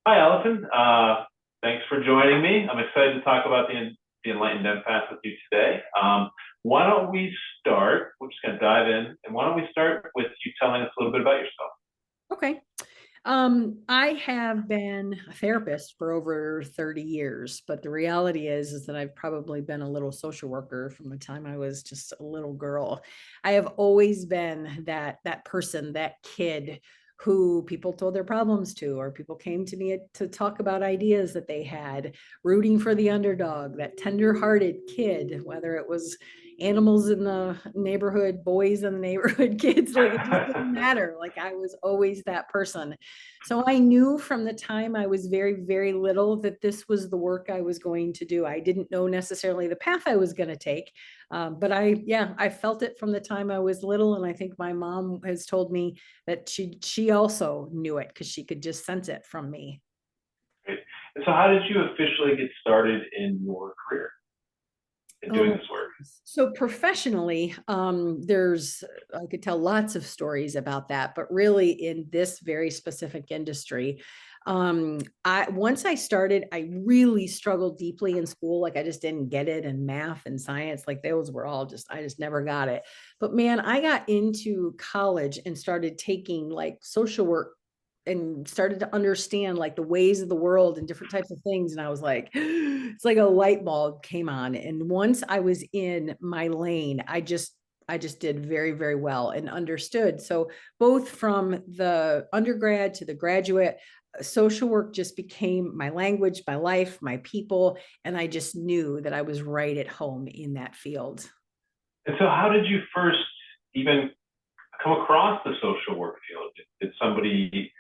Hi, Allyson. Thanks for joining me. I'm excited to talk about the Enlightened Empath with you today. Why don't we start? We're just going to dive in. And why don't we start with you telling us a little bit about yourself? Okay. I have been a therapist for over 30 years, but the reality is that I've probably been a little social worker from the time I was just a little girl. I have always been that person, that kid who people told their problems to, or people came to me to talk about ideas that they had, rooting for the underdog, that tender-hearted kid, whether it was animals in the neighborhood, boys in the neighborhood, kids, like it just didn't matter. Like I was always that person. So I knew from the time I was very, very little that this was the work I was going to do. I didn't know necessarily the path I was going to take, but I felt it from the time I was little, and I think my mom has told me that she also knew it because she could just sense it from me. Great. And so, how did you officially get started in your career in doing Oh, this work? so professionally, there's I could tell lots of stories about that, but really in this very specific industry, I once I started, I really struggled deeply in school. Like I just didn't get it, and math and science, like those were all just I just never got it. But man, I got into college and started taking like social work and started to understand like the ways of the world and different types of things. And I was like, it's like a light bulb came on. And once I was in my lane, I just did very, very well and understood. So both from the undergrad to the graduate, social work just became my language, my life, my people. And I just knew that I was right at home in that field. And so, how did you first even come across the social work field? Did somebody,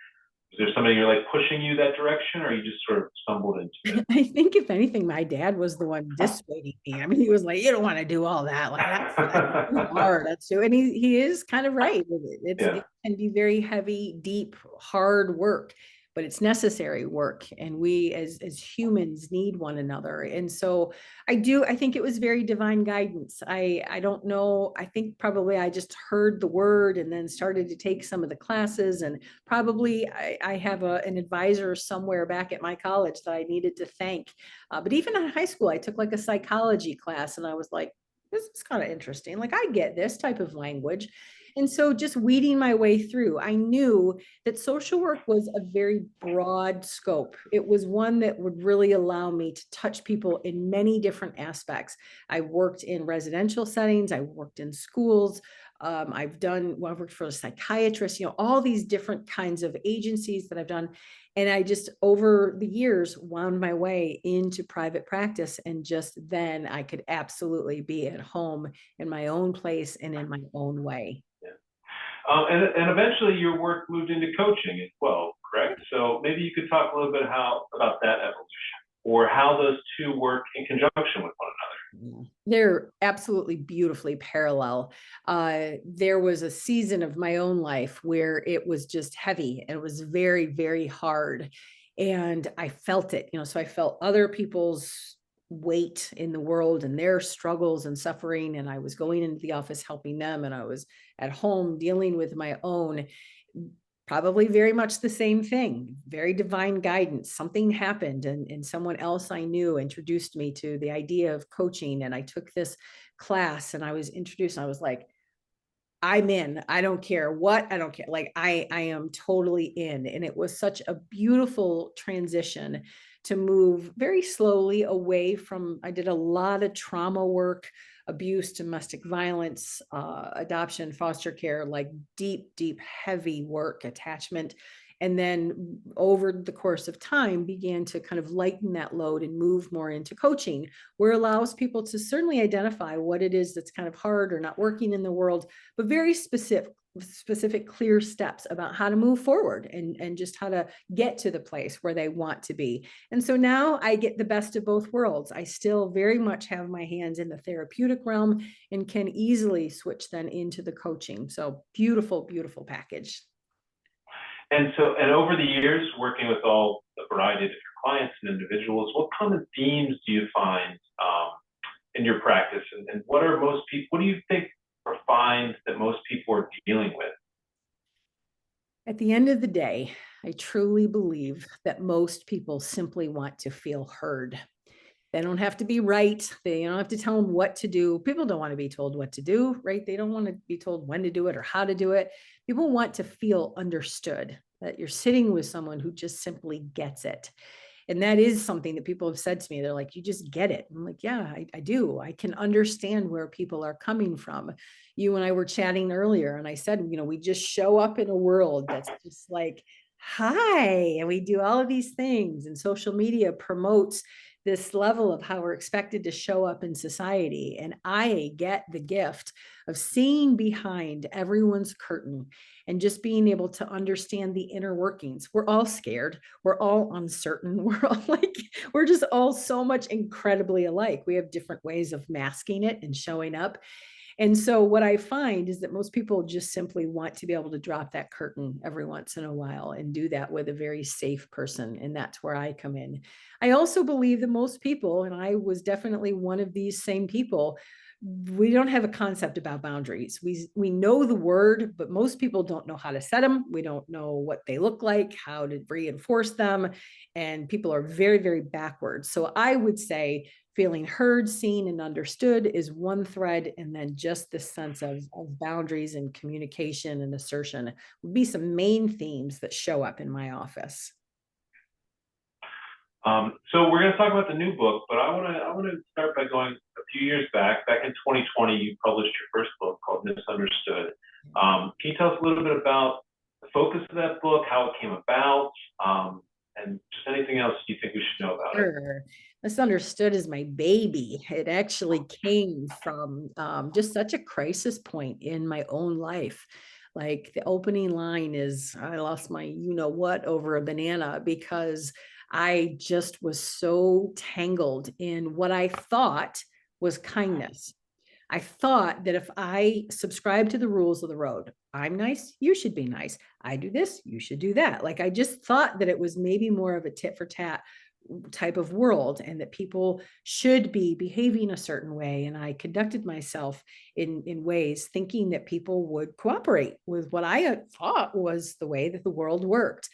was there somebody you're like pushing you that direction, or you just sort of stumbled into I think if anything, my dad was the one dissuading me. I mean, he was like, "You don't want to do all that. Like that's too it? hard. That's too." And he is kind of right with it. Yeah. It can be very heavy, deep, hard work, but it's necessary work. And we as humans need one another. And so I think it was very divine guidance. I don't know. I think probably I just heard the word and then started to take some of the classes, and probably I have an advisor somewhere back at my college that I needed to thank. But even in high school, I took like a psychology class, and I was like, this is kind of interesting. Like I get this type of language. And so just weeding my way through, I knew that social work was a very broad scope. It was one that would really allow me to touch people in many different aspects. I worked in residential settings, I worked in schools, I've worked for a psychiatrist, all these different kinds of agencies that I've done. And I just, over the years, wound my way into private practice. And just then I could absolutely be at home in my own place and in my own way. Yeah. And eventually your work moved into coaching as well, correct? So maybe you could talk a little bit how about that evolution, or how those two work in conjunction with one Yeah. They're absolutely beautifully parallel. There was a season of my own life where it was just heavy and it was very, very hard. And I felt it, so I felt other people's weight in the world and their struggles and suffering. And I was going into the office helping them, and I was at home dealing with my own. Probably very much the same thing, very divine guidance. Something happened, and someone else I knew introduced me to the idea of coaching. And I took this class and I was introduced. And I was like, I'm in. I don't care what, I don't care. Like I am totally in. And it was such a beautiful transition to move very slowly away from, I did a lot of trauma work, abuse, domestic violence, adoption, foster care, like deep, deep, heavy work, attachment. And then over the course of time began to kind of lighten that load and move more into coaching, where it allows people to certainly identify what it is that's kind of hard or not working in the world, but very specific clear steps about how to move forward and just how to get to the place where they want to be. And so now I get the best of both worlds. I still very much have my hands in the therapeutic realm and can easily switch then into the coaching. So beautiful, beautiful package. other. And over the years, working with all the variety of different clients and individuals, what common themes do you find in your practice, and what are most people? What do you think or find that most people are dealing with? At the end of the day, I truly believe that most people simply want to feel heard. They don't have to be right. They don't have to tell them what to do. People don't want to be told what to do, right? They don't want to be told when to do it or how to do it. People want to feel understood, that you're sitting with someone who just simply gets it. And that is something that people have said to me. They're like, you just get it. I'm like, yeah, I do. I can understand where people are coming from. You and I were chatting earlier, and I said, we just show up in a world that's just like, hi, and we do all of these things. And social media promotes this level of how we're expected to show up in society. And I get the gift of seeing behind everyone's curtain and just being able to understand the inner workings. We're all scared. We're all uncertain. We're all like, we're just all so much incredibly alike. We have different ways of masking it and showing up. And so what I find is that most people just simply want to be able to drop that curtain every once in a while and do that with a very safe person. And that's where I come in. I also believe that most people, and I was definitely one of these same people, we don't have a concept about boundaries. We know the word, but most people don't know how to set them. We don't know what they look like, how to reinforce them. And people are very, very backwards. So I would say feeling heard, seen, and understood is one thread. And then just this sense of boundaries and communication and assertion would be some main themes that show up in my office. So we're going to talk about the new book, but I want to start by going a few years back. Back in 2020, you published your first book called Misunderstood. Can you tell us a little bit about the focus of that book, how it came about, and just anything else you think we should know about it? Sure. Misunderstood is my baby. It actually came from just such a crisis point in my own life. Like the opening line is, I lost my you know what over a banana because I just was so tangled in what I thought was kindness. I thought that if I subscribe to the rules of the road, I'm nice, you should be nice. I do this, you should do that. Like I just thought that it was maybe more of a tit for tat type of world and that people should be behaving a certain way. And I conducted myself in ways thinking that people would cooperate with what I thought was the way that the world worked.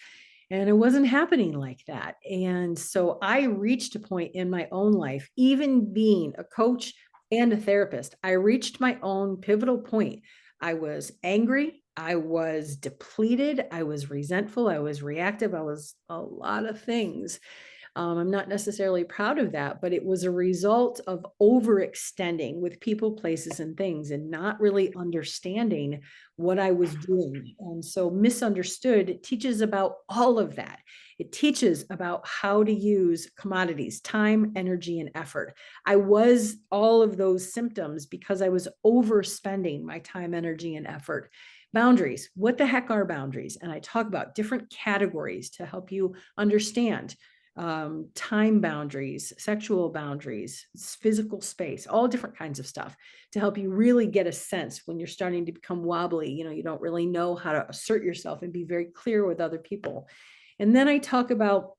And it wasn't happening like that. And so I reached a point in my own life, even being a coach and a therapist, I reached my own pivotal point. I was angry. I was depleted. I was resentful. I was reactive. I was a lot of things. I'm not necessarily proud of that, but it was a result of overextending with people, places, and things and not really understanding what I was doing. And so, Misunderstood, it teaches about all of that. It teaches about how to use commodities, time, energy, and effort. I was all of those symptoms because I was overspending my time, energy, and effort. Boundaries. What the heck are boundaries? And I talk about different categories to help you understand time boundaries, sexual boundaries, physical space, all different kinds of stuff to help you really get a sense when you're starting to become wobbly. You don't really know how to assert yourself and be very clear with other people. And then I talk about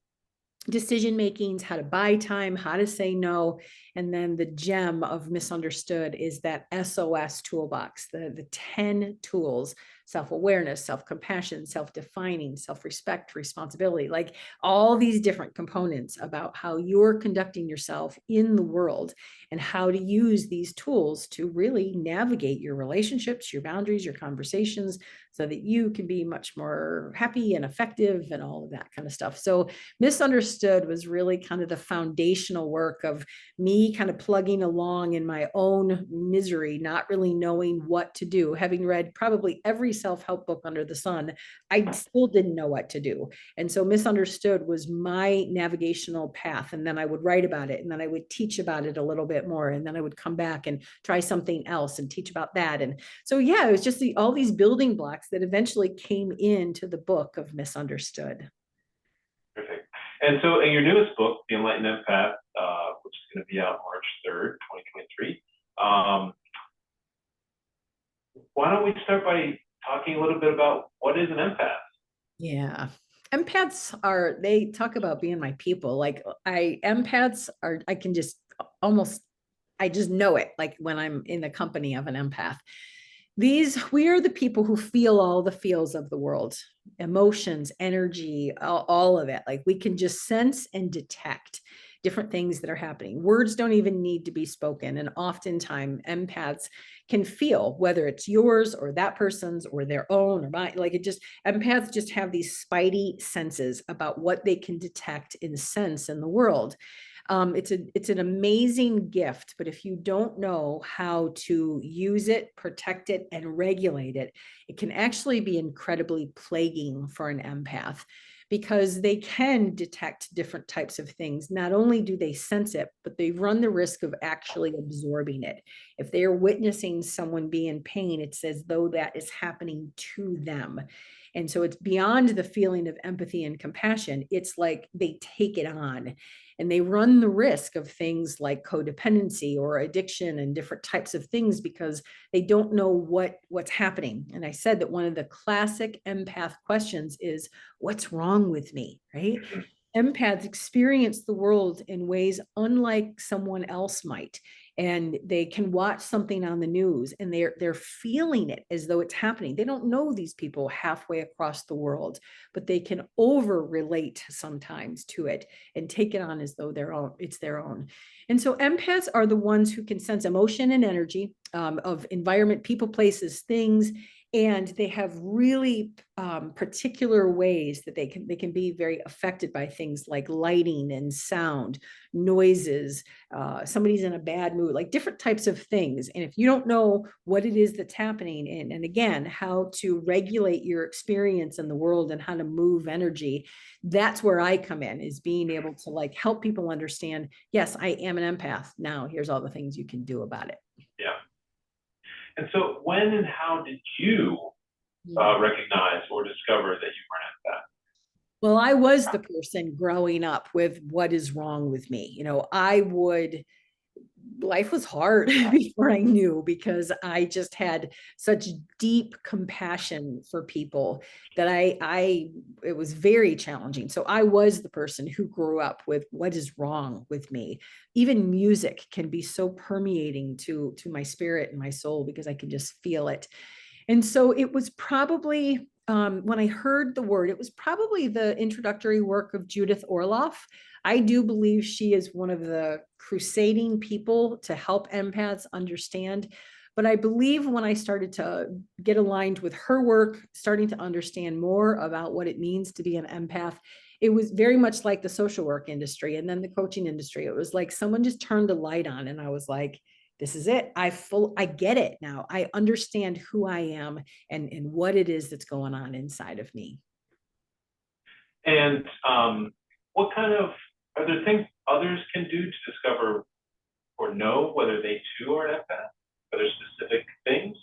decision makings, how to buy time, how to say no. And then the gem of Misunderstood is that SOS toolbox, the 10 tools: self-awareness, self-compassion, self-defining, self-respect, responsibility, like all these different components about how you're conducting yourself in the world and how to use these tools to really navigate your relationships, your boundaries, your conversations, so that you can be much more happy and effective and all of that kind of stuff. So Misunderstood was really kind of the foundational work of me kind of plugging along in my own misery, not really knowing what to do. Having read probably every self-help book under the sun, I still didn't know what to do. And so Misunderstood was my navigational path. And then I would write about it, and then I would teach about it a little bit more. And then I would come back and try something else and teach about that. And so, yeah, it was just all these building blocks that eventually came into the book of Misunderstood. Perfect. And so, in your newest book, The Enlightened Empath, which is going to be out March 3rd, 2023, why don't we start by talking a little bit about what is an empath? Yeah. They talk about being my people. Like empaths are, I can just almost, I just know it. Like when I'm in the company of an empath, we are the people who feel all the feels of the world. emotions, energy, all of it. Like we can just sense and detect different things that are happening. Words don't even need to be spoken. And oftentimes empaths can feel whether it's yours or that person's or their own or mine. Like it just, empaths just have these spidey senses about what they can detect and sense in the world. It's an amazing gift, but if you don't know how to use it, protect it, and regulate it, it can actually be incredibly plaguing for an empath because they can detect different types of things. Not only do they sense it, but they run the risk of actually absorbing it. If they are witnessing someone be in pain, it's as though that is happening to them. And so it's beyond the feeling of empathy and compassion. It's like they take it on and they run the risk of things like codependency or addiction and different types of things because they don't know what's happening. And I said that one of the classic empath questions is, what's wrong with me, right? Empaths experience the world in ways unlike someone else might. And they can watch something on the news and they're feeling it as though it's happening. They don't know these people halfway across the world, but they can over relate sometimes to it and take it on as though it's their own. And so empaths are the ones who can sense emotion and energy of environment, people, places, things, and they have really particular ways that they can be very affected by things like lighting and sound, noises, somebody's in a bad mood, like different types of things. And if you don't know what it is that's happening, and again, how to regulate your experience in the world and how to move energy, that's where I come in, is being able to like help people understand, yes, I am an empath. Now here's all the things you can do about it. Yeah. And so when and how did you recognize or discover that you were an empath? Well, I was the person growing up with what is wrong with me. Life was hard before I knew, because I just had such deep compassion for people that it was very challenging. So I was the person who grew up with what is wrong with me. Even music can be so permeating to my spirit and my soul because I can just feel it. And so it was probably, when I heard the word, it was probably the introductory work of Judith Orloff. I do believe she is one of the crusading people to help empaths understand. But I believe when I started to get aligned with her work, starting to understand more about what it means to be an empath, it was very much like the social work industry and then the coaching industry. It was like someone just turned a light on and I was like, this is it. I get it now. I understand who I am and what it is that's going on inside of me. And what kind of, are there things others can do to discover or know whether they too are an empath? Are there specific things?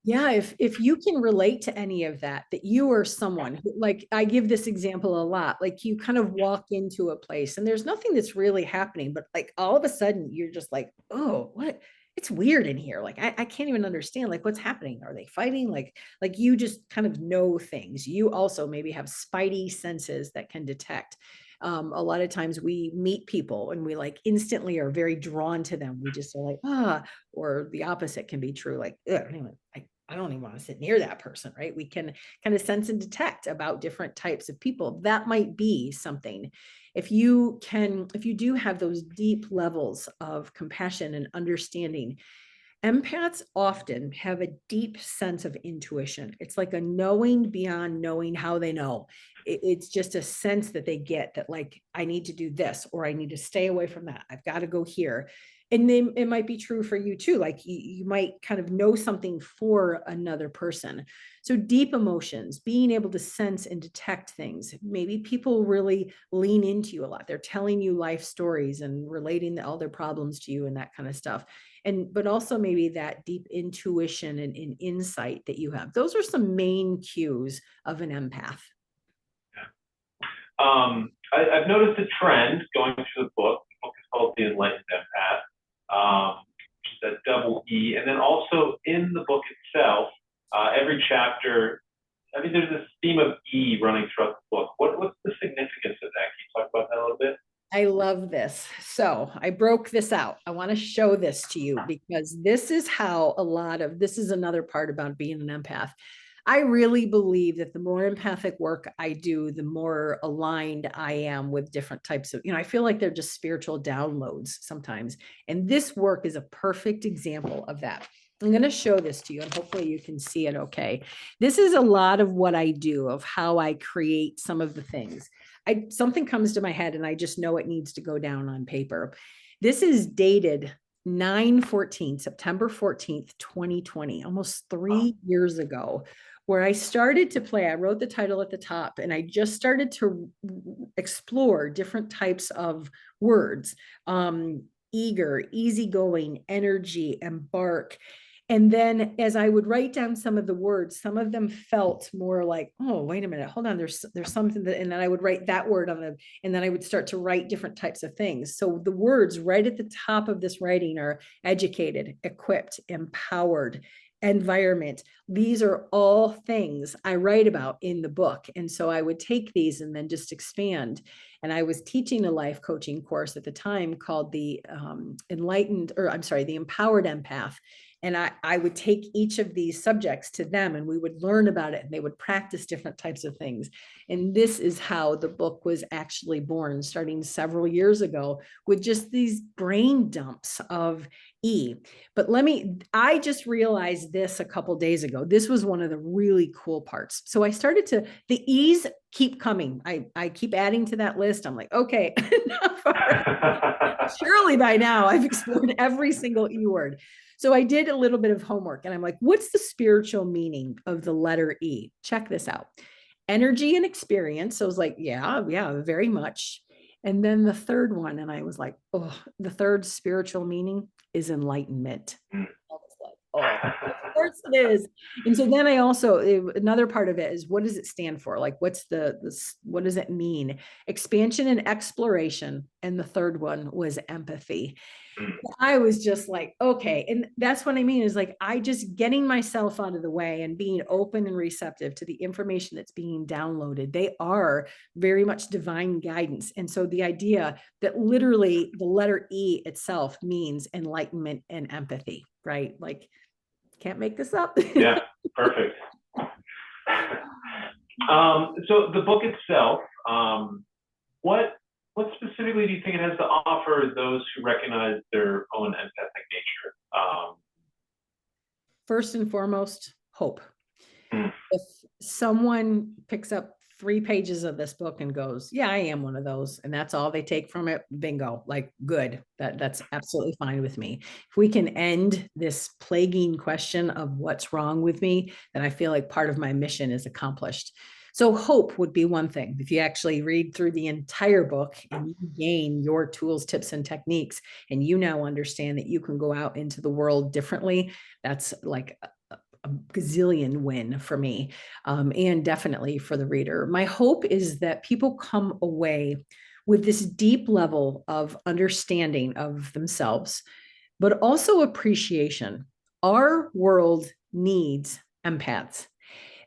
Yeah, if you can relate to any of that, that you are someone who, like I give this example a lot, like you kind of walk into a place and there's nothing that's really happening, but like all of a sudden you're just like, oh, what? It's weird in here. Like I can't even understand like what's happening. Are they fighting? Like you just kind of know things. You also maybe have spidey senses that can detect. A lot of times we meet people and we like instantly are very drawn to them. We just are like, or the opposite can be true. Like, anyway, I don't even want to sit near that person, right? We can kind of sense and detect about different types of people. That might be something. If you do have those deep levels of compassion and understanding, empaths often have a deep sense of intuition. It's like a knowing beyond knowing how they know. It's just a sense that they get that, like, I need to do this or I need to stay away from that. I've got to go here. And then it might be true for you too. Like you might kind of know something for another person. So deep emotions, being able to sense and detect things. Maybe people really lean into you a lot. They're telling you life stories and relating all their problems to you and that kind of stuff. But also maybe that deep intuition and insight that you have. Those are some main cues of an empath. I've noticed a trend going through the book. The book is called The Enlighted Empath, which is that double E. And then also in the book itself, every chapter, I mean, there's this theme of E running throughout the book. What's the significance of that? Can you talk about that a little bit? I love this. So I broke this out. I want to show this to you because this is how this is another part about being an empath. I really believe that the more empathic work I do, the more aligned I am with different types of, I feel like they're just spiritual downloads sometimes. And this work is a perfect example of that. I'm going to show this to you and hopefully you can see it okay. This is a lot of what I do, of how I create some of the things. Something comes to my head and I just know it needs to go down on paper. This is dated 9/14, September 14th, 2020, almost 3 years ago, where I started to play. I wrote the title at the top and I just started to explore different types of words. Eager, easygoing, energy, embark. And then as I would write down some of the words, some of them felt more like, oh, wait a minute, hold on, there's something that, and then I would write that word on the, and then I would start to write different types of things. So the words right at the top of this writing are educated, equipped, empowered, environment. These are all things I write about in the book. And so I would take these and then just expand. And I was teaching a life coaching course at the time called the the Empowered Empath. And I would take each of these subjects to them and we would learn about it and they would practice different types of things. And this is how the book was actually born, starting several years ago with just these brain dumps of E. But I just realized this a couple days ago. This was one of the really cool parts. So I started the E's keep coming. I keep adding to that list. I'm like, okay, surely by now I've explored every single E word. So I did a little bit of homework and I'm like, what's the spiritual meaning of the letter E? Check this out. Energy and experience. So I was like, yeah, very much. And then the third one, and I was like, oh, the third spiritual meaning is enlightenment. I was like, oh, of course it is. And so then another part of it is, what does it stand for? Like, what does it mean? Expansion and exploration. And the third one was empathy. I was just like, okay. And that's what I mean is like, I just getting myself out of the way and being open and receptive to the information that's being downloaded. They are very much divine guidance. And so the idea that literally the letter E itself means enlightenment and empathy, right? Like, can't make this up. Yeah, perfect. So the book itself, what specifically do you think it has to offer those who recognize their own empathic nature? First and foremost, hope. Mm. If someone picks up 3 pages of this book and goes, yeah, I am one of those, and that's all they take from it, bingo, like good. That's absolutely fine with me. If we can end this plaguing question of what's wrong with me, then I feel like part of my mission is accomplished. So hope would be one thing. If you actually read through the entire book and you gain your tools, tips, and techniques, and you now understand that you can go out into the world differently, that's like a gazillion win for me, and definitely for the reader. My hope is that people come away with this deep level of understanding of themselves, but also appreciation. Our world needs empaths.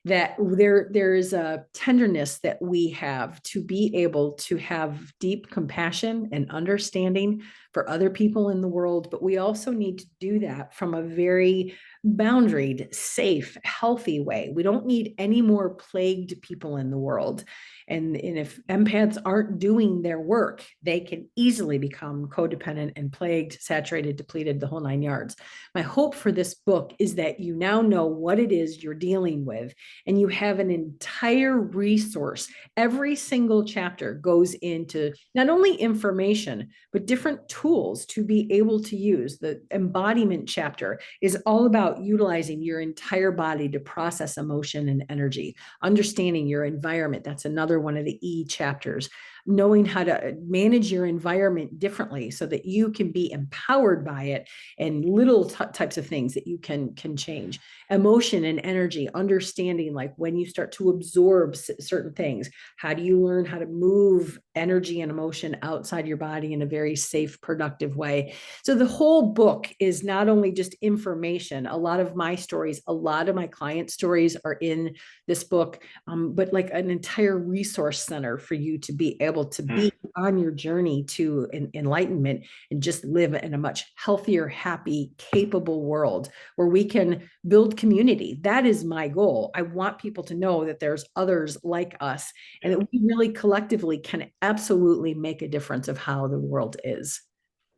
That there is a tenderness that we have to be able to have deep compassion and understanding for other people in the world, but we also need to do that from a very boundaried, safe, healthy way. We don't need any more plagued people in the world. And if empaths aren't doing their work, they can easily become codependent and plagued, saturated, depleted, the whole 9 yards. My hope for this book is that you now know what it is you're dealing with, and you have an entire resource. Every single chapter goes into not only information, but different tools to be able to use. The embodiment chapter is all about utilizing your entire body to process emotion and energy, understanding your environment. That's another one of the E chapters. Knowing how to manage your environment differently so that you can be empowered by it, and little types of things that you can change. Emotion and energy, understanding like when you start to absorb certain things, how do you learn how to move energy and emotion outside your body in a very safe, productive way. So the whole book is not only just information. A lot of my stories, a lot of my client stories are in this book, but like an entire resource center for you to be able to be on your journey to enlightenment and just live in a much healthier, happy, capable world where we can build community. That is my goal. I want people to know that there's others like us and that we really collectively can absolutely make a difference of how the world is.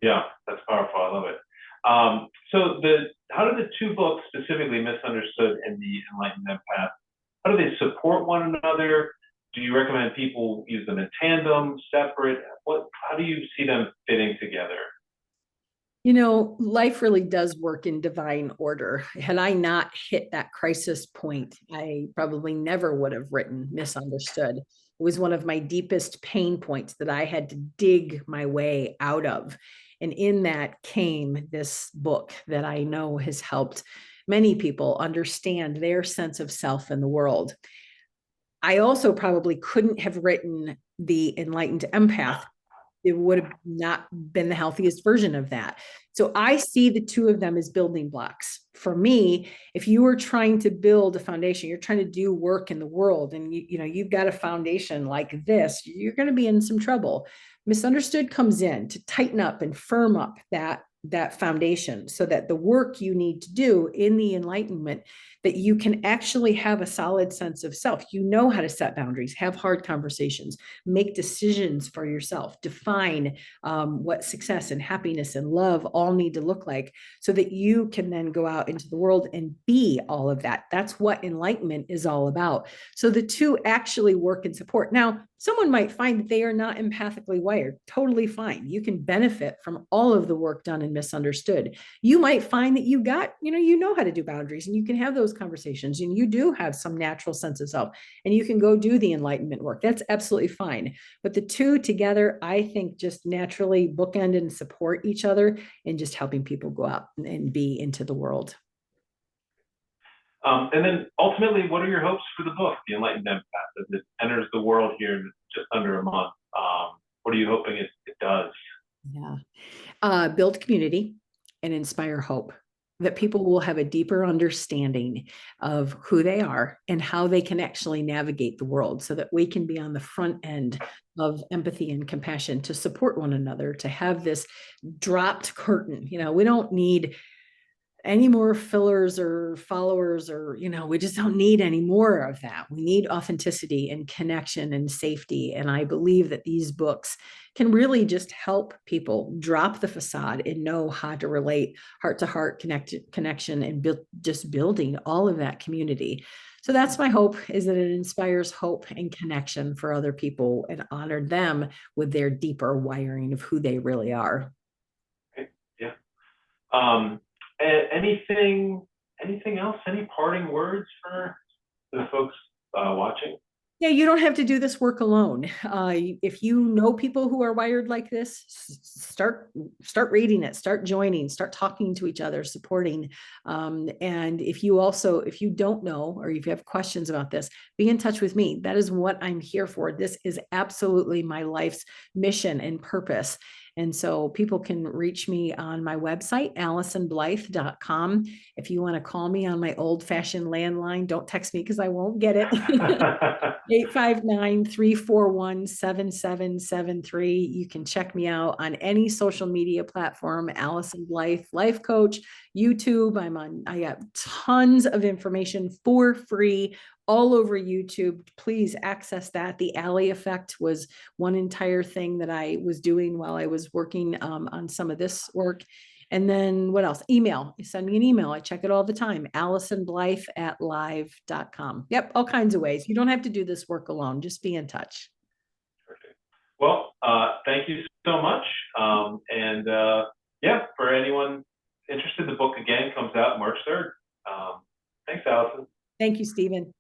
Yeah, that's powerful. I love it. So how do the two books, specifically Misunderstood and the Enlightened Empath, how do they support one another? Do you recommend people use them in tandem, separate? How do you see them fitting together? You know, life really does work in divine order. Had I not hit that crisis point, I probably never would have written Misunderstood. It was one of my deepest pain points that I had to dig my way out of. And in that came this book that I know has helped many people understand their sense of self in the world. I also probably couldn't have written The Enlightened Empath. It would have not been the healthiest version of that. So I see the two of them as building blocks. For me, if you are trying to build a foundation, you're trying to do work in the world, and you've got a foundation like this, you're going to be in some trouble. Misunderstood comes in to tighten up and firm up that foundation so that the work you need to do in the enlightenment, that you can actually have a solid sense of self. You know how to set boundaries, have hard conversations, make decisions for yourself, define what success and happiness and love all need to look like so that you can then go out into the world and be all of that. That's what enlightenment is all about. So the two actually work and support. Now, someone might find that they are not empathically wired. Totally fine. You can benefit from all of the work done and Misunderstood. You might find that you know how to do boundaries and you can have those conversations and you do have some natural sense of self and you can go do the enlightenment work. That's absolutely fine. But the two together, I think, just naturally bookend and support each other in just helping people go out and be into the world. And then ultimately, what are your hopes for the book, The Enlightened Empath, as it enters the world here in just under a month? What are you hoping it does? Yeah. Build community and inspire hope, that people will have a deeper understanding of who they are and how they can actually navigate the world so that we can be on the front end of empathy and compassion to support one another, to have this dropped curtain. We don't need any more fillers or followers, or we just don't need any more of that. We need authenticity and connection and safety, and I believe that these books can really just help people drop the facade and know how to relate heart to heart connection and just building all of that community. So that's my hope, is that it inspires hope and connection for other people and honor them with their deeper wiring of who they really are. Okay. Yeah. Anything else? Any parting words for the folks watching? Yeah, you don't have to do this work alone. If you know people who are wired like this, start reading it, start joining, start talking to each other, supporting. And if you don't know, or if you have questions about this, be in touch with me. That is what I'm here for. This is absolutely my life's mission and purpose. And so people can reach me on my website, AllysonBlythe.com. If you want to call me on my old-fashioned landline, don't text me because I won't get it. 859-341-7773. You can check me out on any social media platform, Allyson Blythe, life coach, YouTube. I got tons of information for free all over YouTube. Please access that. The Ally Effect was one entire thing that I was doing while I was working on some of this work. And then what else? Email. You send me an email. I check it all the time. AllysonBlythe@live.com. Yep, all kinds of ways. You don't have to do this work alone. Just be in touch. Perfect. Well, thank you so much. Yeah, for anyone interested, the book again comes out March 3rd. Thanks, Allyson. Thank you, Stephen.